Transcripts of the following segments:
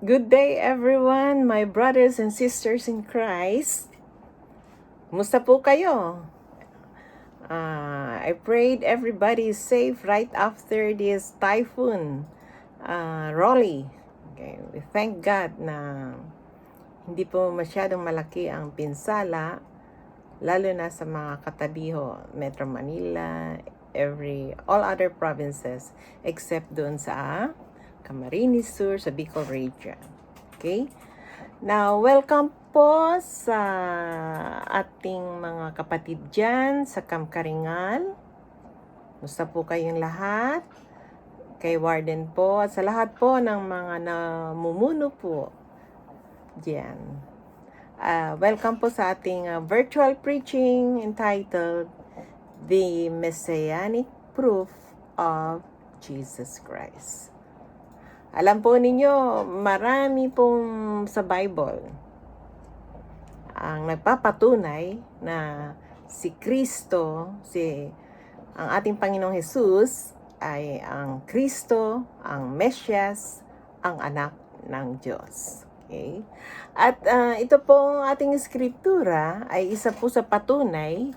Good day everyone, my brothers and sisters in Christ. Kumusta po kayo? I prayed everybody is safe right after this typhoon, Rolly. Okay, we thank God na hindi po masyadong malaki ang pinsala, lalo na sa mga katabiho, Metro Manila, all other provinces except doon sa Camarines Sur, sa Bicol region. Okay? Now, welcome po sa ating mga kapatid dyan sa Kamkaringal. Musta po kayong lahat? Kay Warden po at sa lahat po ng mga namumuno po dyan. Welcome po sa ating virtual preaching entitled The Messianic Proof of Jesus Christ. Alam po ninyo, marami pong sa Bible ang nagpapatunay na si Kristo, ang ating Panginoong Jesus ay ang Kristo, ang Mesyas, ang anak ng Diyos. Okay? At ito pong ating skriptura ay isa po sa patunay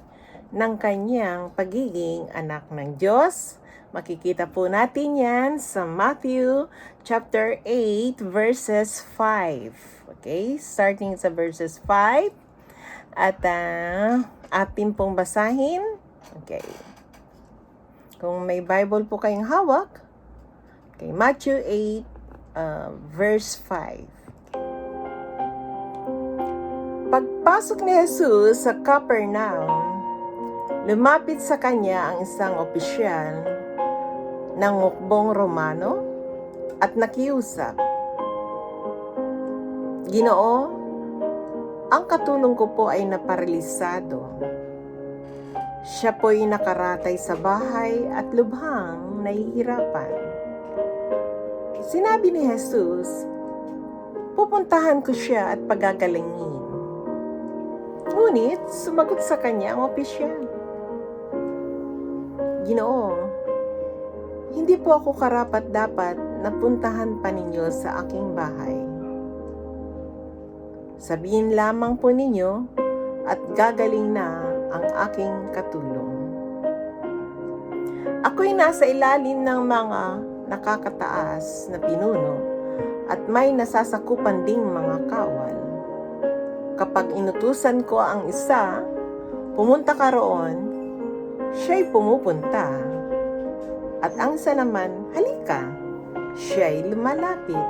ng kanyang pagiging anak ng Diyos. Makikita po natin yan sa Matthew chapter 8 verses 5. Okay? Starting sa verses 5. At atin pong basahin. Okay. Kung may Bible po kayong hawak. Okay, Matthew 8 verse 5. Pagpasok ni Jesus sa Capernaum, lumapit sa kanya ang isang opisyal ng hukbong Romano at nakiusap, "Ginoo, ang katulong ko po ay naparalisado. Siya po'y nakaratay sa bahay at lubhang nahihirapan." Sinabi ni Jesus, "Pupuntahan ko siya at pagagalingin." Ngunit sumagot sa kanya ang opisyal, "Ginoo, hindi po ako karapat-dapat na puntahan pa ninyo sa aking bahay. Sabihin lamang po ninyo at gagaling na ang aking katulong. Ako'y nasa ilalim ng mga nakakataas na pinuno at may nasasakupan ding mga kawal. Kapag inutusan ko ang isa, pumunta ka roon, siya'y pumupunta. At ang isa naman, halika, siya'y lumalapit.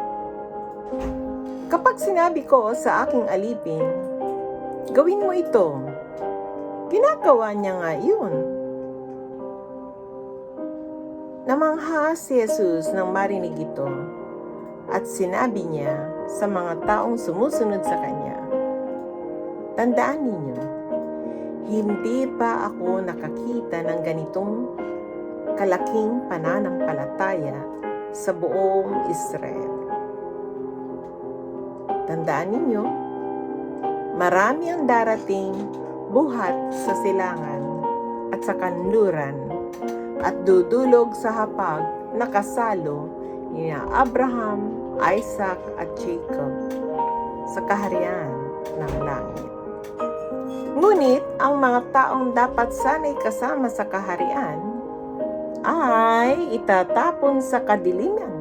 Kapag sinabi ko sa aking alipin, gawin mo ito, ginagawa niya nga yun." Namangha si Jesus nang marinig ito at sinabi niya sa mga taong sumusunod sa kanya, "Tandaan ninyo, hindi pa ako nakakita ng ganitong kalaking pananampalataya sa buong Israel." Tandaan ninyo, marami ang darating buhat sa silangan at sa kanluran at dudulog sa hapag na kasalo ni Abraham, Isaac at Jacob sa kaharian ng langit. Ngunit ang mga taong dapat sana'y kasama sa kaharian ay itatapon sa kadiliman.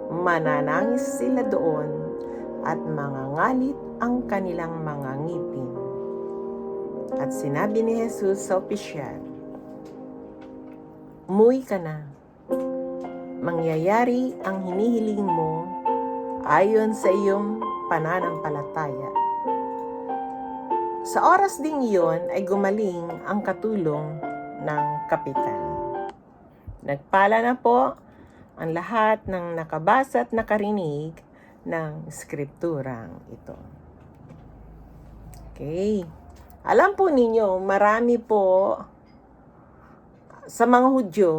Mananangis sila doon at mangangalit ang kanilang mga ngipin. At sinabi ni Jesus sa opisyal, "Umuwi ka na. Mangyayari ang hinihiling mo ayon sa iyong pananampalataya." Sa oras ding iyon ay gumaling ang katulong ng kapitan. Nagpala na po ang lahat ng nakabasa at nakarinig ng skripturang ito. Okay. Alam po ninyo, marami po sa mga Hudyo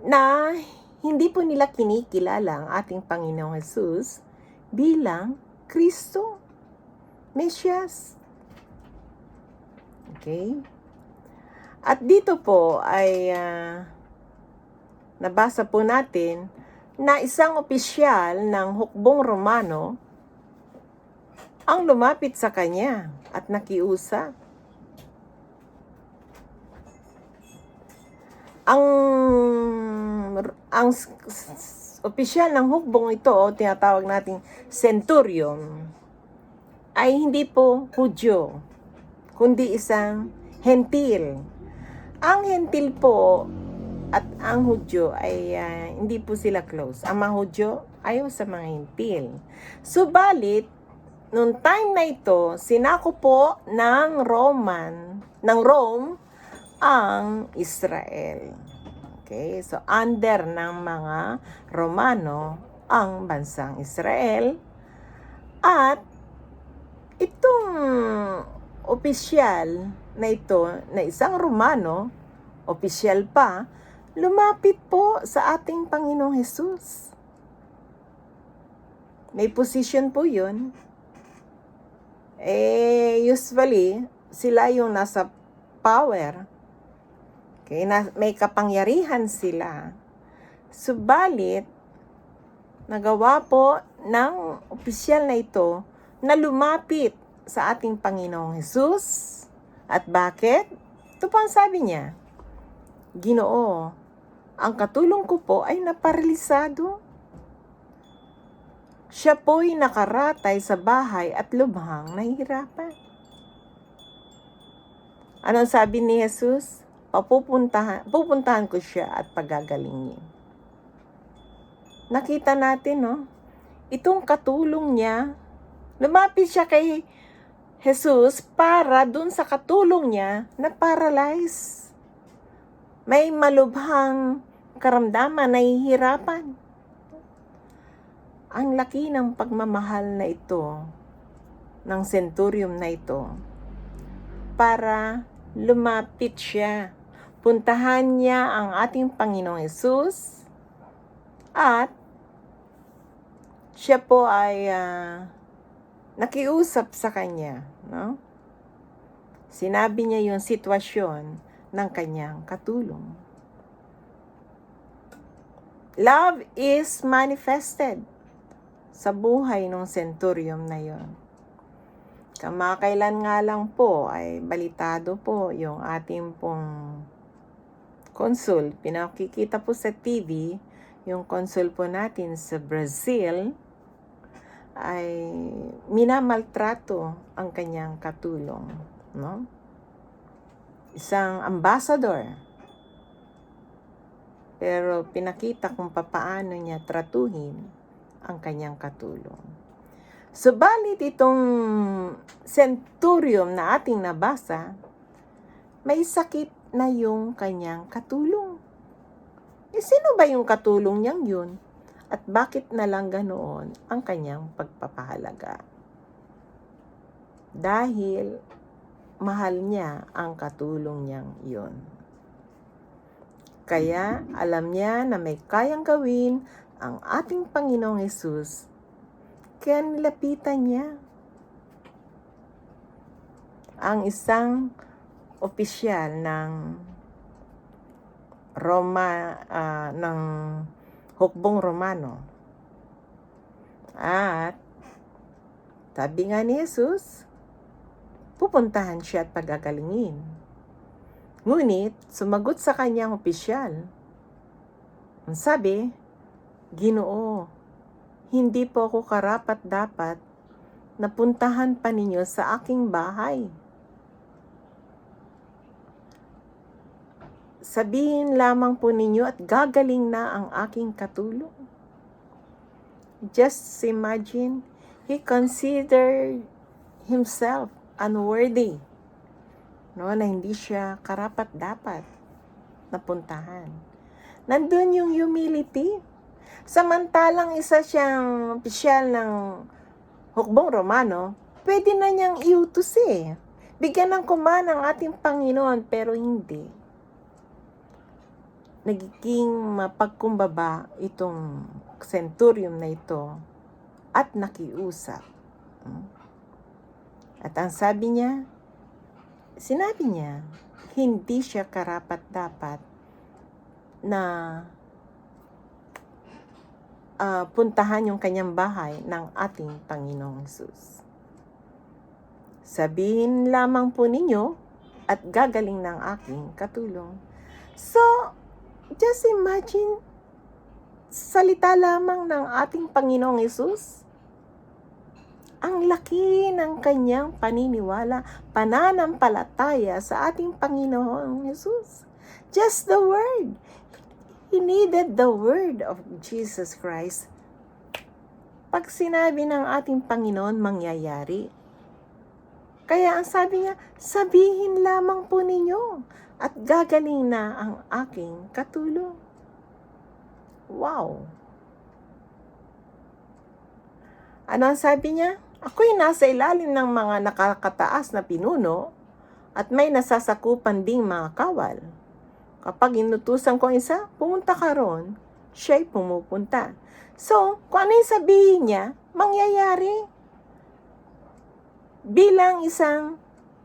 na hindi po nila kinikilala ang ating Panginoong Jesus bilang Kristo, Mesyas. Okay? At dito po ay nabasa po natin na isang opisyal ng hukbong Romano ang lumapit sa kanya at nakiusap. Ang opisyal ng hukbong ito, tinatawag nating centurion, ay hindi po Hudyo, kundi isang hentil. Ang hentil po at ang Hudyo ay hindi po sila close. Ang mga Hudyo ayaw sa mga hentil. Subalit, nung time na ito, sinako po ng Rome ang Israel. Okay, so under ng mga Romano ang bansang Israel, at itong opisyal na ito, na isang Romano, opisyal pa, lumapit po sa ating Panginoong Hesus. May position po yun. Usually, sila yung nasa power. Okay, may kapangyarihan sila. Subalit, nagawa po ng opisyal na ito na lumapit sa ating Panginoong Hesus. At bakit? Ito po ang sabi niya, Ginoo, ang katulong ko po ay naparalisado. Siya po'y nakaratay sa bahay at lubhang nahihirapan. Anong sabi ni Jesus? Pupuntahan ko siya at pagagalingin. Nakita natin, no? Itong katulong niya, lumapit siya kay Jesus para dun sa katulong niya na paralyze. May malubhang karamdaman, nahihirapan. Ang laki ng pagmamahal na ito, ng centurion na ito, para lumapit siya. Puntahan niya ang ating Panginoong Hesus at siya po ay nakiusap sa kanya, no? Sinabi niya yung sitwasyon ng kanyang katulong. Love is manifested sa buhay ng centurion na yon. Kamakailan nga lang po ay balitado po yung ating pong konsul. Pinakikita po sa TV yung konsul po natin sa Brazil ay minamaltrato ang kanyang katulong, no? Isang ambassador. Pero pinakita kung papaano niya tratuhin ang kanyang katulong. Subalit itong centurion na ating nabasa, may sakit na yung kanyang katulong. Sino ba yung katulong niyang yun? At bakit na lang ganoon ang kanyang pagpapahalaga? Dahil mahal niya ang katulong niyang yun. Kaya alam niya na may kayang gawin ang ating Panginoong Hesus, kaya nilapitan niya ang isang opisyal ng ng hukbong Romano. At sabi nga ni Jesus, pupuntahan siya at pagagalingin. Ngunit sumagot sa kanyang opisyal. Ang sabi, Ginoo, hindi po ako karapat-dapat na puntahan pa ninyo sa aking bahay. Sabihin lamang po ninyo at gagaling na ang aking katulong. Just imagine, he considered himself unworthy, no, na hindi siya karapat-dapat na puntahan. Nandun yung humility. Samantalang isa siyang opisyal ng hukbong Romano, pwede na niyang iutos bigyan ng kumana ang ating Panginoon, pero hindi. Nagiging mapagkumbaba itong centurion na ito at nakiusap. At ang sinabi niya, hindi siya karapat-dapat na puntahan yung kanyang bahay ng ating Panginoong Hesus. Sabihin lamang po ninyo at gagaling ng aking katulong. So, just imagine, salita lamang ng ating Panginoong Hesus. Ang laki ng kanyang paniniwala, pananampalataya sa ating Panginoong Hesus. Just the word. He needed the word of Jesus Christ. Pag sinabi ng ating Panginoon, mangyayari. Kaya ang sabi niya, sabihin lamang po ninyo at gagaling na ang aking katulong. Wow! Ano ang sabi niya? Ako'y nasa ilalim ng mga nakakataas na pinuno at may nasasakupan ding mga kawal. Kapag inutusan ko ang isa, pumunta ka roon, siya'y pumupunta. So, kung ano yung sabihin niya, mangyayari. Bilang isang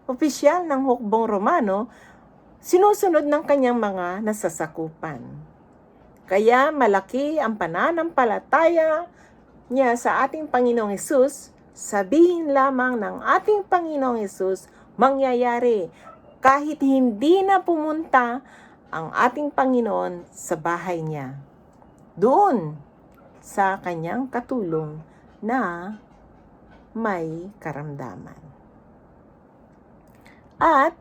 opisyal ng hukbong Romano, sinusunod ng kanyang mga nasasakupan. Kaya malaki ang pananampalataya niya sa ating Panginoong Hesus. Sabihin lamang ng ating Panginoong Hesus, mangyayari. Kahit hindi na pumunta ang ating Panginoon sa bahay niya. Doon sa kanyang katulong na may karamdaman. At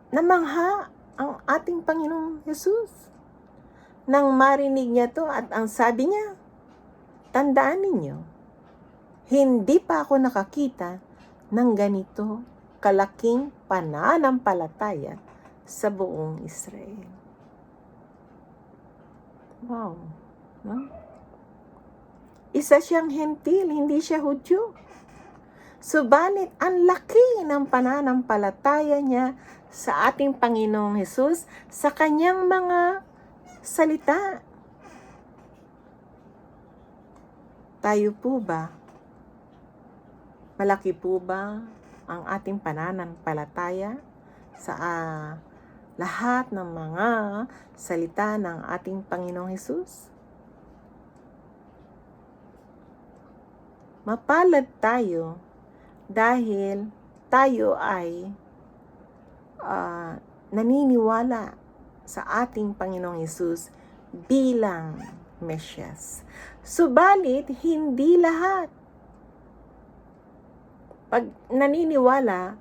namangha ang ating Panginoong Hesus nang marinig niya to, at ang sabi niya, tandaan ninyo, hindi pa ako nakakita ng ganito kalaking pananampalataya sa buong Israel. Wow. No? Isa siyang hentil, hindi siya Hudyo. Subalit, ang laki ng pananampalataya niya sa ating Panginoong Hesus sa kanyang mga salita. Tayo po ba? Malaki po ba ang ating pananampalataya sa lahat ng mga salita ng ating Panginoong Hesus? Mapalad tayo dahil tayo ay naniniwala sa ating Panginoong Hesus bilang Mesyas. Subalit, hindi lahat. Pag naniniwala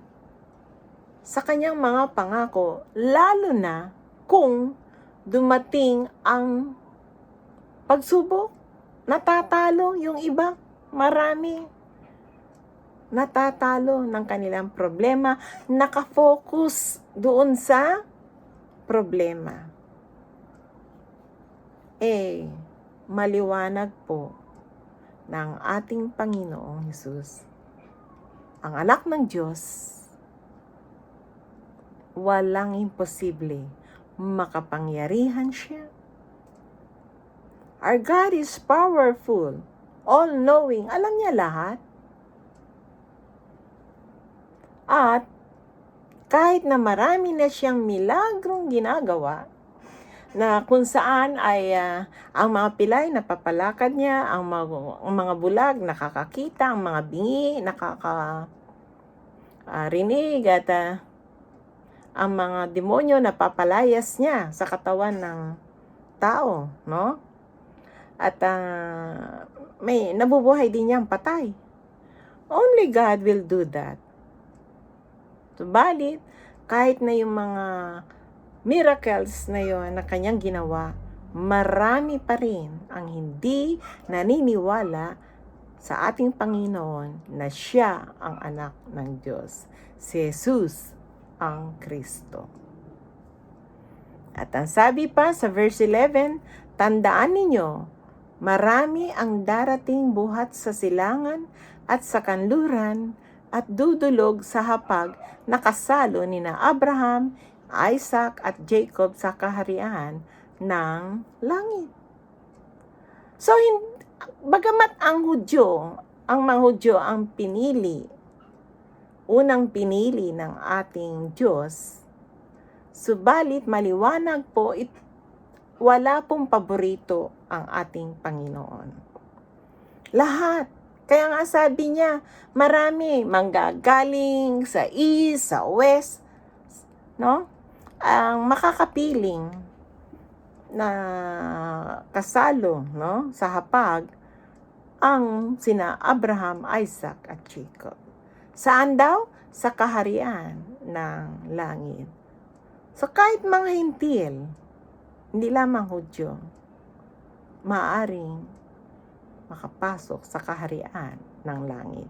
sa kanyang mga pangako, lalo na kung dumating ang pagsubok, natatalo yung iba, marami. Natatalo ng kanilang problema, nakafocus doon sa problema. Maliwanag po ng ating Panginoong Hesus, ang anak ng Diyos, walang imposible, makapangyarihan siya. Our God is powerful, all-knowing, alam niya lahat. At kahit na marami na siyang milagrong ginagawa, na kung saan ay ang mga pilay napapalakad niya, ang mga bulag nakakakita, ang mga bingi nakakarinig, at ang mga demonyo napapalayas niya sa katawan ng tao, no? At may nabubuhay din niyang patay. Only God will do that. Subalit, kahit na yung mga miracles na yon na kanyang ginawa, marami pa rin ang hindi naniniwala sa ating Panginoon na siya ang anak ng Diyos, si Jesus ang Kristo. At ang sabi pa sa verse 11, tandaan ninyo, marami ang darating buhat sa silangan at sa kanluran at dudulog sa hapag na kasalo nina Abraham, Isaac at Jacob sa kaharian ng langit. So, bagamat ang mga Hudyo ang unang pinili ng ating Diyos, subalit maliwanag po, wala pong paborito ang ating Panginoon. Lahat. Kaya nga sabi niya, marami manggagaling sa east, sa west, no? Ang makakapiling na kasalo, no, sa hapag ang sina Abraham, Isaac at Jacob. Saan daw? Sa kaharian ng langit. So kahit mga hintil, hindi lamang Hudyo, maaaring makapasok sa kaharian ng langit.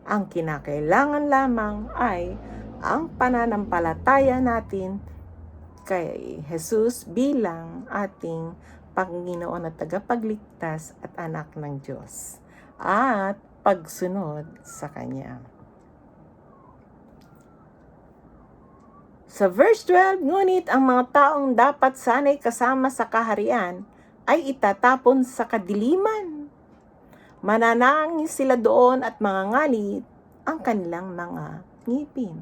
Ang kinakailangan lamang ay ang pananampalataya natin kay Jesus bilang ating Panginoon at tagapagligtas at anak ng Diyos at pagsunod sa Kanya. Sa verse 12, ngunit ang mga taong dapat sana'y kasama sa kaharian ay itatapon sa kadiliman. Mananangis sila doon at mangangalit ang kanilang mga ngipin.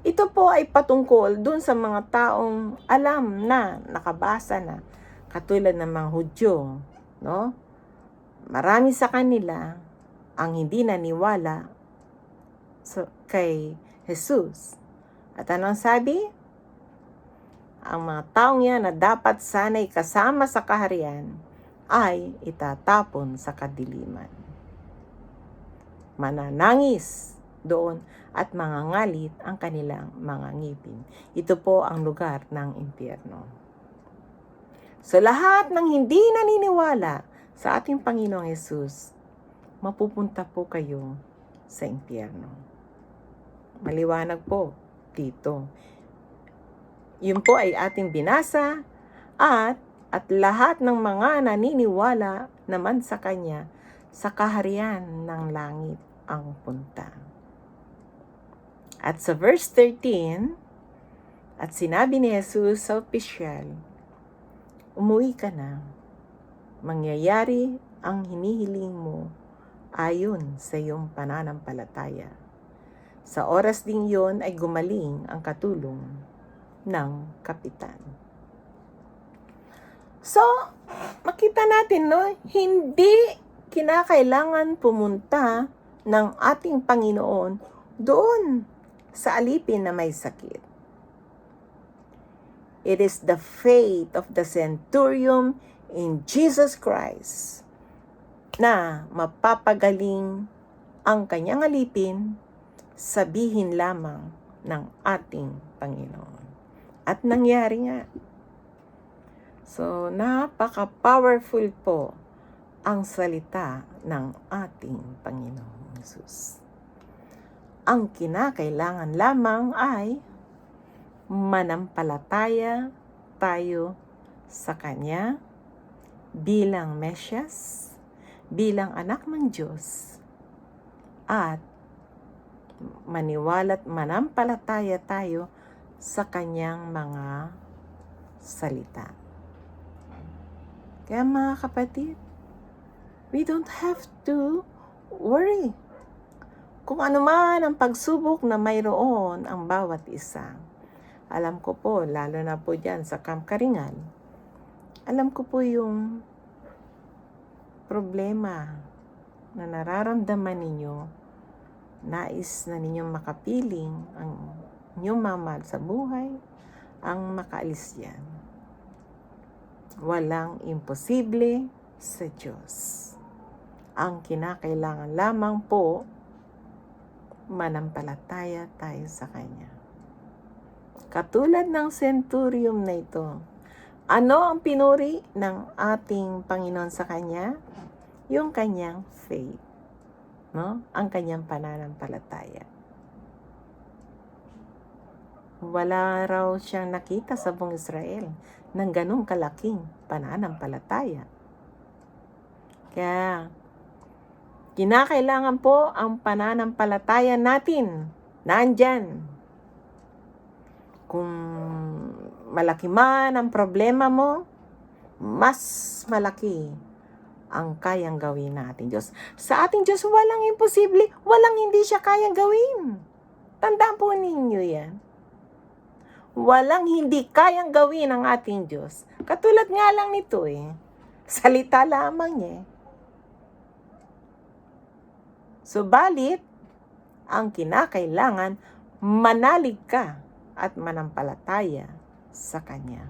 Ito po ay patungkol dun sa mga taong alam na, nakabasa na, katulad ng mga Hudyo, no? Marami sa kanila ang hindi naniwala kay Jesus. At anong sabi? Ang mga taong yan na dapat sana'y kasama sa kaharian ay itatapon sa kadiliman. Mananangis doon at mangangalit ang kanilang mga ngipin. Ito po ang lugar ng impyerno. So lahat ng hindi naniniwala sa ating Panginoong Hesus, mapupunta po kayo sa impyerno. Maliwanag po dito. Yun po ay ating binasa at lahat ng mga naniniwala naman sa Kanya sa kaharian ng langit ang punta. At sa verse 13, at sinabi ni Jesus sa opisyal, umuwi ka na, mangyayari ang hinihiling mo ayon sa iyong pananampalataya. Sa oras ding yon ay gumaling ang katulong ng kapitan. So, makita natin, no, hindi kinakailangan pumunta ng ating Panginoon doon sa alipin na may sakit. It is the faith of the centurion in Jesus Christ na mapapagaling ang kanyang alipin, sabihin lamang ng ating Panginoon. At nangyari nga. So, napaka-powerful po ang salita ng ating Panginoong Hesus. Ang kinakailangan lamang ay manampalataya tayo sa Kanya bilang Mesyas, bilang anak ng Diyos, at maniwala at manampalataya tayo sa Kanyang mga salita. Kaya mga kapatid, we don't have to worry kung ano man ang pagsubok na mayroon ang bawat isa. Alam ko po, lalo na po dyan sa Camp Karingal, alam ko po yung problema na nararamdaman ninyo. Nais na ninyong makapiling ang inyong mamahal sa buhay, ang makaalis yan. Walang imposible sa Diyos. Ang kinakailangan lamang po, manampalataya tayo sa Kanya. Katulad ng centurion na ito, ano ang pinuri ng ating Panginoon sa Kanya? Yung Kanyang faith, no? Ang Kanyang pananampalataya. Wala raw siyang nakita sa buong Israel ng ganong kalaking pananampalataya. Kaya, kinakailangan po ang pananampalataya natin. Nandyan. Kung malaki man ang problema mo, mas malaki ang kayang gawin natin, Diyos. Sa ating Diyos, walang imposible, walang hindi siya kayang gawin. Tandaan po ninyo yan. Walang hindi kayang gawin ng ating Diyos. Katulad nga lang nito salita lamang niya. Subalit, ang kinakailangan, manalig ka at manampalataya sa Kanya.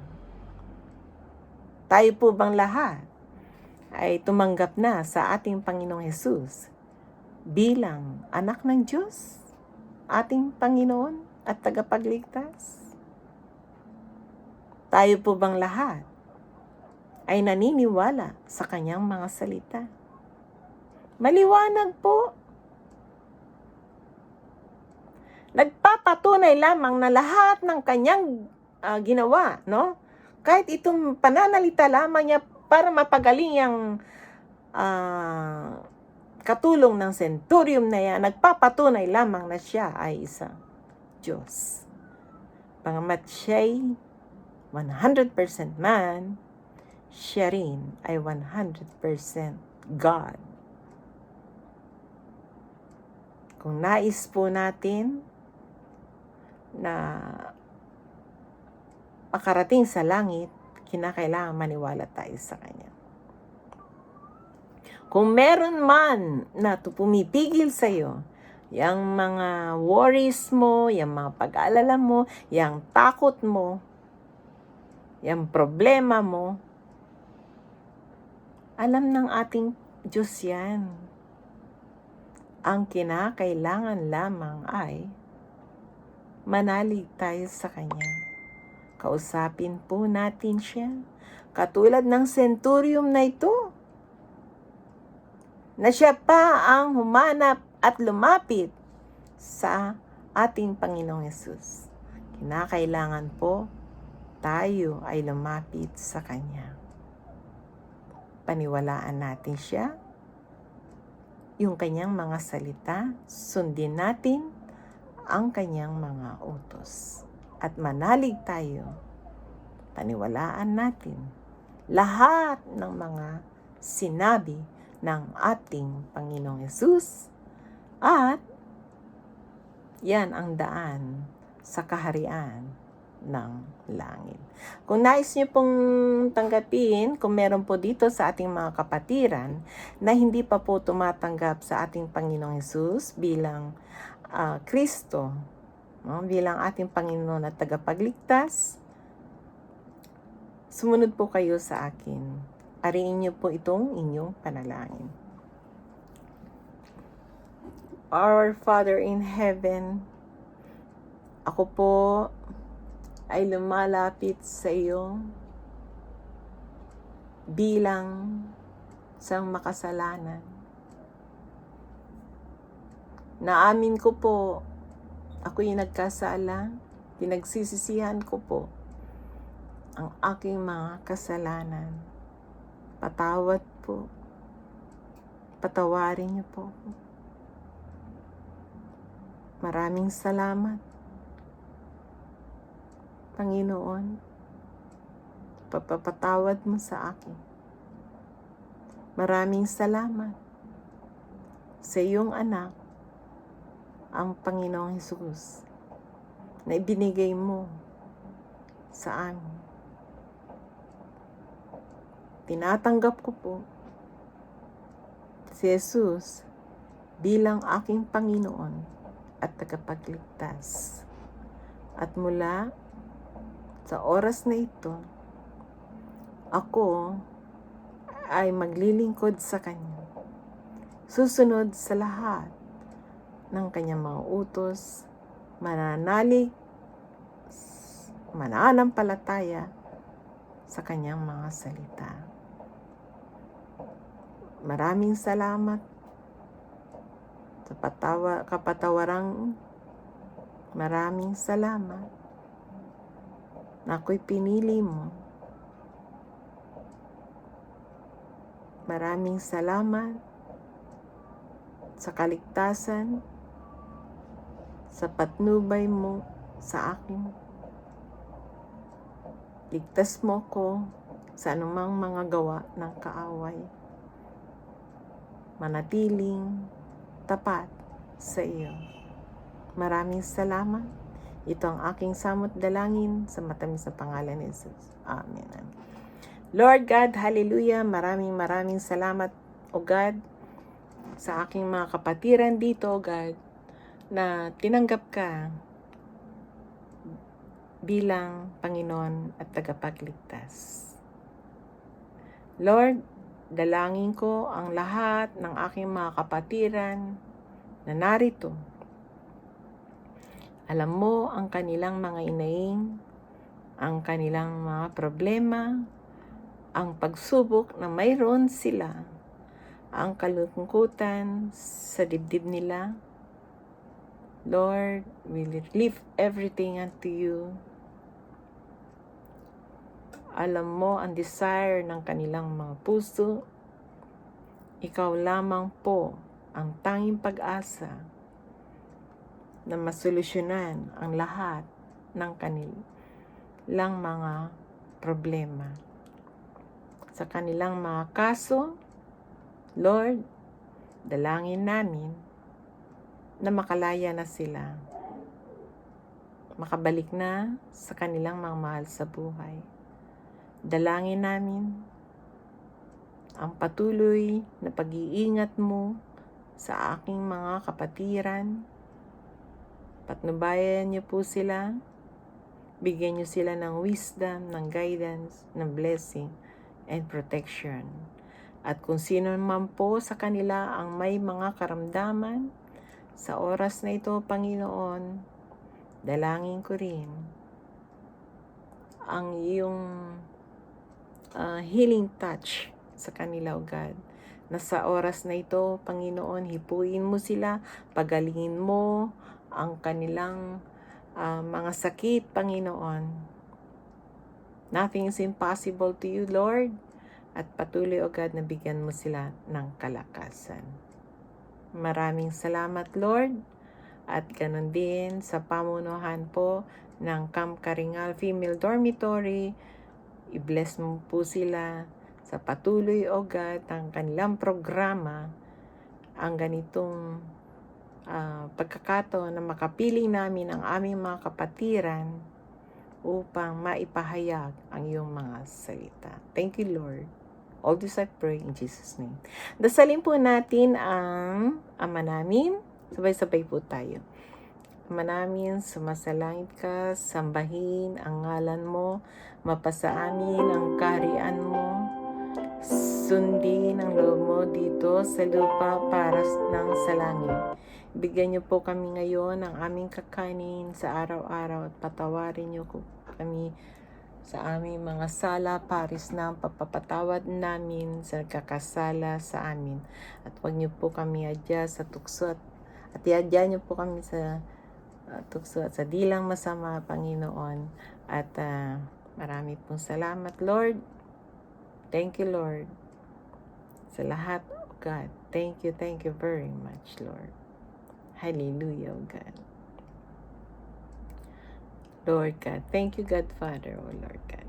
Tayo po bang lahat ay tumanggap na sa ating Panginoong Hesus bilang anak ng Diyos, ating Panginoon at tagapagligtas? Tayo po bang lahat ay naniniwala sa Kanyang mga salita? Maliwanag po. Nagpapatunay lamang na lahat ng Kanyang ginawa, no? Kahit itong pananalita lamang niya para mapagaling ang katulong ng centurion na yan, nagpapatunay lamang na siya ay isang Diyos. Pangamat siya'y 100% man, siya rin ay 100% God. Kung nais po natin na makarating sa langit, kinakailangan maniwala tayo sa Kanya. Kung meron man na pumipigil sa iyo, yung mga worries mo, yung mga pag-aalala mo, yung takot mo, yung problema mo, alam ng ating Diyos yan. Ang kinakailangan lamang ay manalig tayo sa Kanya. Kausapin po natin siya. Katulad ng centurion na ito, na siya pa ang humanap at lumapit sa ating Panginoong Hesus. Kinakailangan po tayo ay lumapit sa Kanya. Paniwalaan natin siya, yung Kanyang mga salita, sundin natin ang Kanyang mga utos. At manalig tayo, paniwalaan natin lahat ng mga sinabi ng ating Panginoong Hesus, at yan ang daan sa kaharian ng langit. Kung nais niyo pong tanggapin, kung meron po dito sa ating mga kapatiran na hindi pa po tumatanggap sa ating Panginoong Hesus bilang Kristo, bilang ating Panginoon at tagapagligtas, sumunod po kayo sa akin. Ariin niyo po itong inyong panalangin. Our Father in Heaven, ako po ay lumalapit sa iyo bilang isang makasalanan. Naamin ko po, ako'y nagkasala, pinagsisisihan ko po ang aking mga kasalanan. Patawad po, patawarin niyo po. Maraming salamat, Panginoon, papapatawad mo sa akin. Maraming salamat sa iyong anak, ang Panginoong Hesus, na ibinigay mo sa amin. Tinatanggap ko po si Jesus bilang aking Panginoon at tagapagligtas. At mula sa oras na ito, ako ay maglilingkod sa Kanya. Susunod sa lahat ng Kanyang mga utos, mananalig, mananampalataya sa Kanyang mga salita. Maraming salamat sa kapatawarang. Maraming salamat na ako'y pinili mo. Maraming salamat sa kaligtasan, sa patnubay mo sa akin. Ligtas mo ko sa anumang mga gawa ng kaaway. Manatiling tapat sa iyo. Maraming salamat. Ito ang aking samot dalangin sa matamis na pangalan ni Jesus. Amen. Amen. Lord God, hallelujah, maraming salamat, O God, sa aking mga kapatiran dito, O God, na tinanggap ka bilang Panginoon at tagapagligtas. Lord, dalangin ko ang lahat ng aking mga kapatiran na narito. Alam mo ang kanilang mga inaing, ang kanilang mga problema, ang pagsubok na mayroon sila, ang kalungkutan sa dibdib nila. Lord, we lift everything unto you. Alam mo ang desire ng kanilang mga puso. Ikaw lamang po ang tanging pag-asa na masolusyonan ang lahat ng kanilang mga problema. Sa kanilang mga kaso, Lord, dalangin namin na makalaya na sila, makabalik na sa kanilang mga mahal sa buhay. Dalangin namin ang patuloy na pag-iingat mo sa aking mga kapatiran. Patnubayan niyo po sila, bigyan niyo sila ng wisdom, ng guidance, ng blessing, and protection. At kung sino man po sa kanila ang may mga karamdaman, sa oras na ito, Panginoon, dalangin ko rin ang iyong healing touch sa kanila, O God. Na sa oras na ito, Panginoon, hipuin mo sila, pagalingin mo ang kanilang mga sakit, Panginoon. Nothing is impossible to you, Lord. At patuloy, O God, na bigyan mo sila ng kalakasan. Maraming salamat, Lord. At ganun din sa pamunuhan po ng Camp Karingal Female Dormitory. I-bless mo po sila sa patuloy, O God, ng kanilang programa. Ang ganitong pagkakataon na makapiling namin ang aming mga kapatiran upang maipahayag ang iyong mga salita. Thank you, Lord. All this I pray in Jesus' name. Dasalin po natin ang Ama namin. Sabay-sabay po tayo. Ama namin, sumasalangit ka, sambahin ang ngalan mo, mapasa amin ang kaharian mo, sundin ang loob mo dito sa lupa para ng sa langit. Bigyan niyo po kami ngayon ng aming kakanin sa araw-araw at patawarin niyo kami sa aming mga sala, paris na papapatawad namin sa nagkakasala sa amin. At huwag niyo po kami adya sa tukso at iadya niyo po kami sa tukso at sa dilang masama, Panginoon. At marami pong salamat, Lord. Thank you, Lord. Sa lahat, O God. Thank you very much, Lord. Hallelujah, O God. Lord God. Thank you, God Father, O Lord God.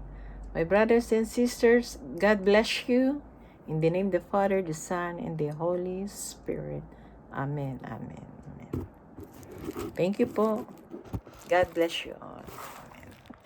My brothers and sisters, God bless you. In the name of the Father, the Son, and the Holy Spirit. Amen, amen, amen. Thank you po. God bless you all.